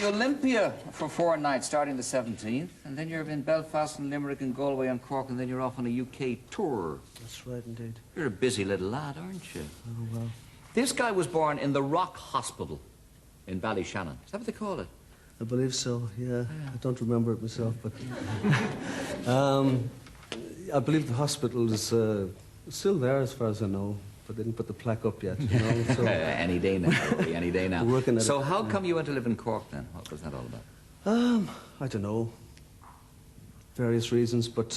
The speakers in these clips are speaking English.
the Olympia for 4 nights, starting the 17th, and then you're in Belfast and Limerick and Galway and Cork, and then you're off on a UK tour. That's right, indeed. You're a busy little lad, aren't you? Oh, well. This guy was born in the Rock Hospital in Ballyshannon. Is that what they call it? I believe so, yeah. I don't remember it myself, but... I believe the hospital is still there as far as I know, but they didn't put the plaque up yet, you know, so... Any day now, Rory, any day now. We're working at so it. how come you went to live in Cork then? What was that all about? I don't know. Various reasons, but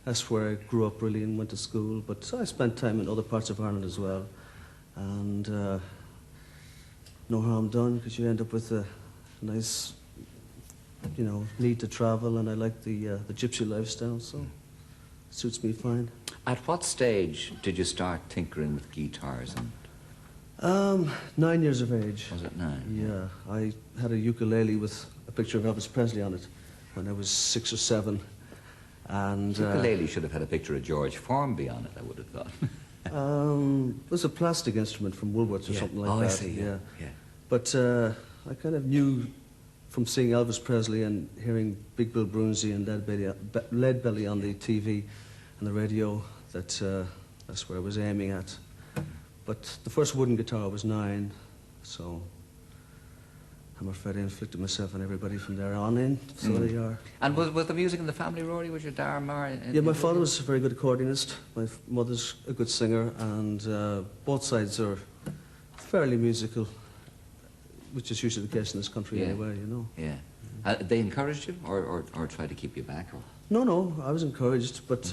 that's where I grew up really and went to school. But I spent time in other parts of Ireland as well. And no harm done, because you end up with a nice, you know, need to travel, and I like the gypsy lifestyle, so it suits me fine. At what stage did you start tinkering with guitars? And 9 years of age. was it 9? Yeah, I had a ukulele with a picture of Elvis Presley on it when I was 6 or 7. And Ukulele should have had a picture of George Formby on it, I would have thought. it was a plastic instrument from Woolworths or something like that. I see, yeah. But I kind of knew from seeing Elvis Presley and hearing Big Bill Broonzy and Leadbelly on the TV and the radio that that's where I was aiming at. But the first wooden guitar was 9, so I'm afraid I inflicted myself on everybody from there on in, so there you are. And was the music in the family, Rory? Was your dad, Yeah, my father was a very good accordionist, my mother's a good singer, and both sides are fairly musical, which is usually the case in this country anyway, you know. Yeah. They encouraged you, or tried to keep you back? Or? No, I was encouraged, but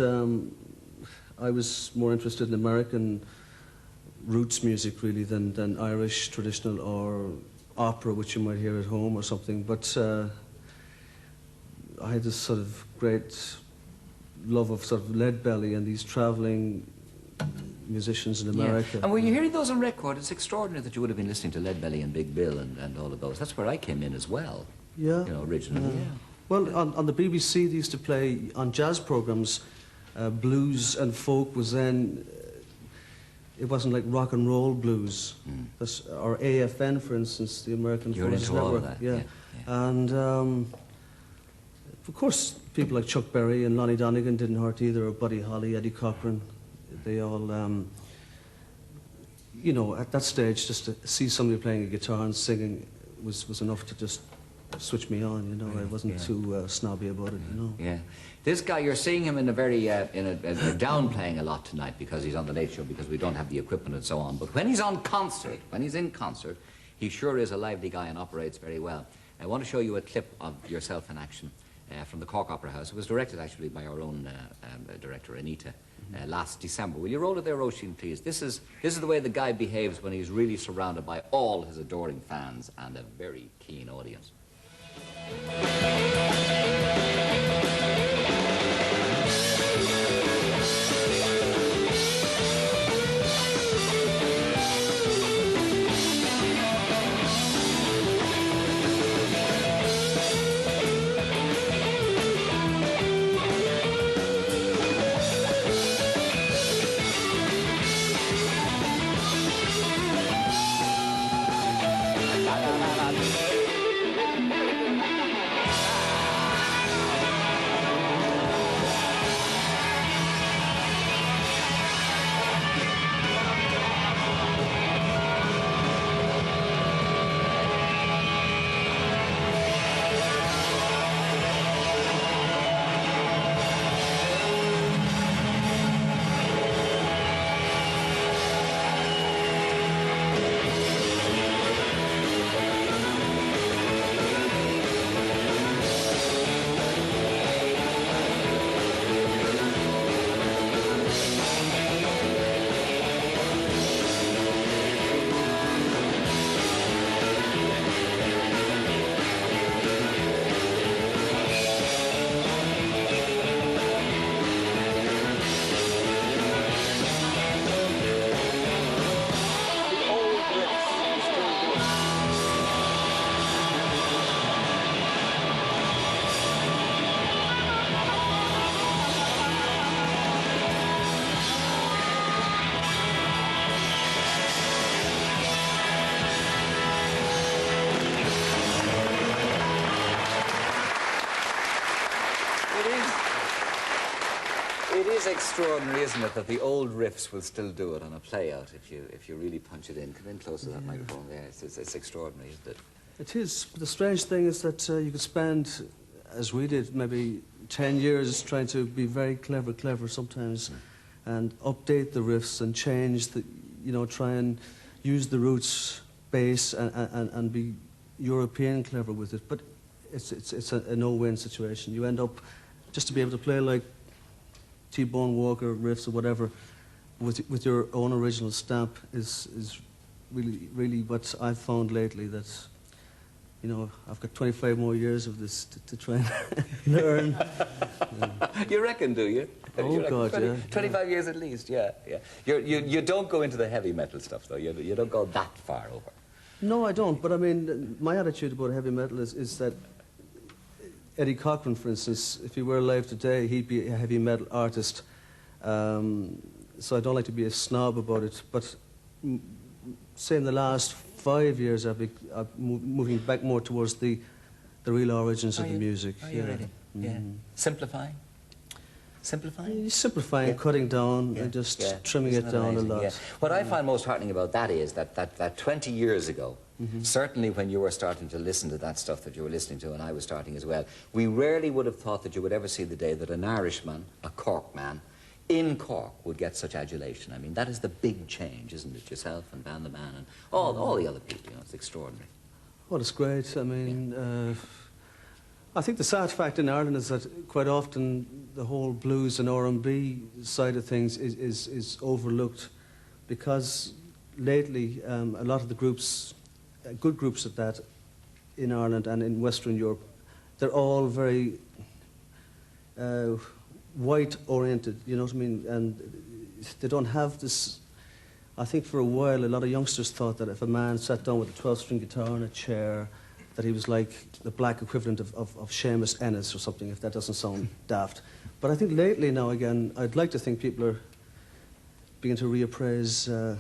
I was more interested in American roots music, really, than Irish traditional or opera, which you might hear at home or something. But I had this sort of great love of sort of Leadbelly and these travelling musicians in America. Yeah. And when you're hearing those on record, it's extraordinary that you would have been listening to Leadbelly and Big Bill and all of those. That's where I came in as well. Yeah. You know, originally. Yeah. Well, on the BBC, they used to play on jazz programs. Blues and folk was then. It wasn't like rock and roll blues, or AFN, for instance, the American Forces into all Network. of that. Yeah. And of course, people like Chuck Berry and Lonnie Donegan didn't hurt either, or Buddy Holly, Eddie Cochran. They all, you know, at that stage, just to see somebody playing a guitar and singing was enough to just switch me on, you know. I wasn't too snobby about it, you know. Yeah. This guy, you're seeing him in a very, downplaying a lot tonight because he's on the Late Show, because we don't have the equipment and so on. But when he's on concert, when he's in concert, he sure is a lively guy and operates very well. I want to show you a clip of yourself in action from the Cork Opera House. It was directed actually by our own director, Anita, last December. Will you roll it there, Roisin, please? This is the way the guy behaves when he's really surrounded by all his adoring fans and a very keen audience. is extraordinary, isn't it, that the old riffs will still do it on a play-out if you really punch it in. Come in close to that microphone there. It's extraordinary, isn't it? It is. The strange thing is that you could spend, as we did, maybe 10 years trying to be very clever sometimes, and update the riffs and change the, you know, try and use the roots bass and be European clever with it. But it's a no-win situation. You end up just to be able to play like T-Bone Walker riffs or whatever with your own original stamp is really what I've found lately. That, you know, I've got 25 more years of this to try and learn. You reckon, do you? Oh, you reckon? God, 20, yeah. 25 years at least, yeah. You don't go into the heavy metal stuff, though. You don't go that far over. No, I don't. But I mean, my attitude about heavy metal is that Eddie Cochran, for instance, if he were alive today, he'd be a heavy metal artist. So I don't like to be a snob about it. But say in the last 5 years, I've been moving back more towards the real origins of the music. Are you really? Yeah. Simplifying? Simplifying? Simplifying, cutting down, and just trimming it down a lot. Yeah. What I find most heartening about that is that 20 years ago, certainly when you were starting to listen to that stuff that you were listening to, and I was starting as well, we rarely would have thought that you would ever see the day that an Irishman, a Cork man, in Cork would get such adulation. I mean, that is the big change, isn't it? Yourself and Van the Man and all the other people, you know, it's extraordinary. Well, it's great. I mean, I think the sad fact in Ireland is that quite often the whole blues and R&B side of things is overlooked, because lately a lot of the groups, good groups at that, in Ireland and in Western Europe, they're all very white-oriented, you know what I mean? And they don't have this. I think for a while a lot of youngsters thought that if a man sat down with a 12-string guitar in a chair, that he was like the black equivalent of Seamus Ennis or something, if that doesn't sound daft. But I think lately now again, I'd like to think people are beginning to reappraise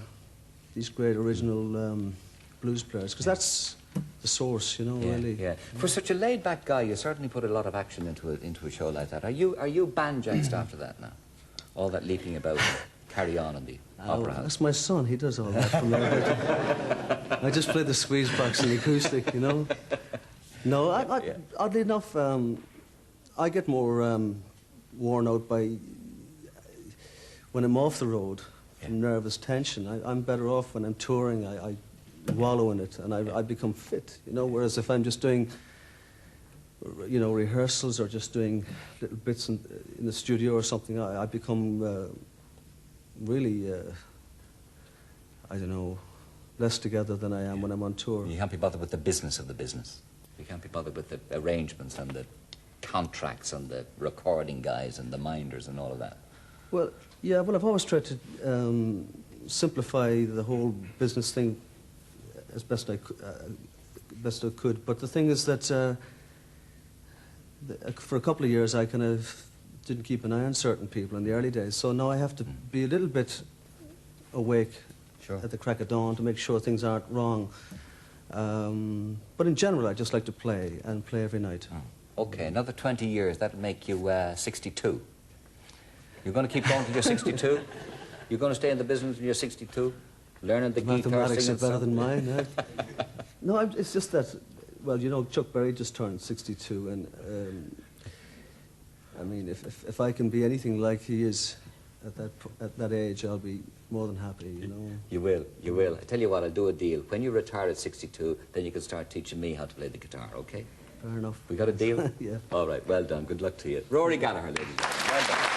these great original blues players, because that's the source, you know, really. Yeah. For such a laid-back guy, you certainly put a lot of action into a show like that. Are you banjaxed after that now? All that leaping about, carry on in the opera house. That's my son. He does all that for me. I just play the squeeze box and the acoustic, you know. No, oddly enough, I get more worn out by when I'm off the road from nervous tension. I'm better off when I'm touring. I wallow in it and I become fit, you know. Whereas if I'm just doing, you know, rehearsals or just doing little bits in the studio or something, I become really, I don't know, less together than I am when I'm on tour. You can't be bothered with the business of the business. You can't be bothered with the arrangements and the contracts and the recording guys and the minders and all of that. Well, yeah, well, I've always tried to simplify the whole business thing as best I could. But the thing is that for a couple of years I kind of didn't keep an eye on certain people in the early days. So now I have to be a little bit awake at the crack of dawn to make sure things aren't wrong. But in general, I just like to play and play every night. Oh. Okay, another 20 years, that'll make you 62. You're going to keep going till you're 62? You're going to stay in the business when you're 62? Learning the guitar, Mathematics singing are better than something? mine, yeah. No, it's just that, well, you know, Chuck Berry just turned 62, and I mean, if I can be anything like he is at that age, I'll be more than happy, you know. You will. I tell you what, I'll do a deal. When you retire at 62, then you can start teaching me how to play the guitar, okay? Fair enough. We got a deal? Yeah. All right, well done. Good luck to you. Rory Gallagher, ladies and gentlemen. Well done.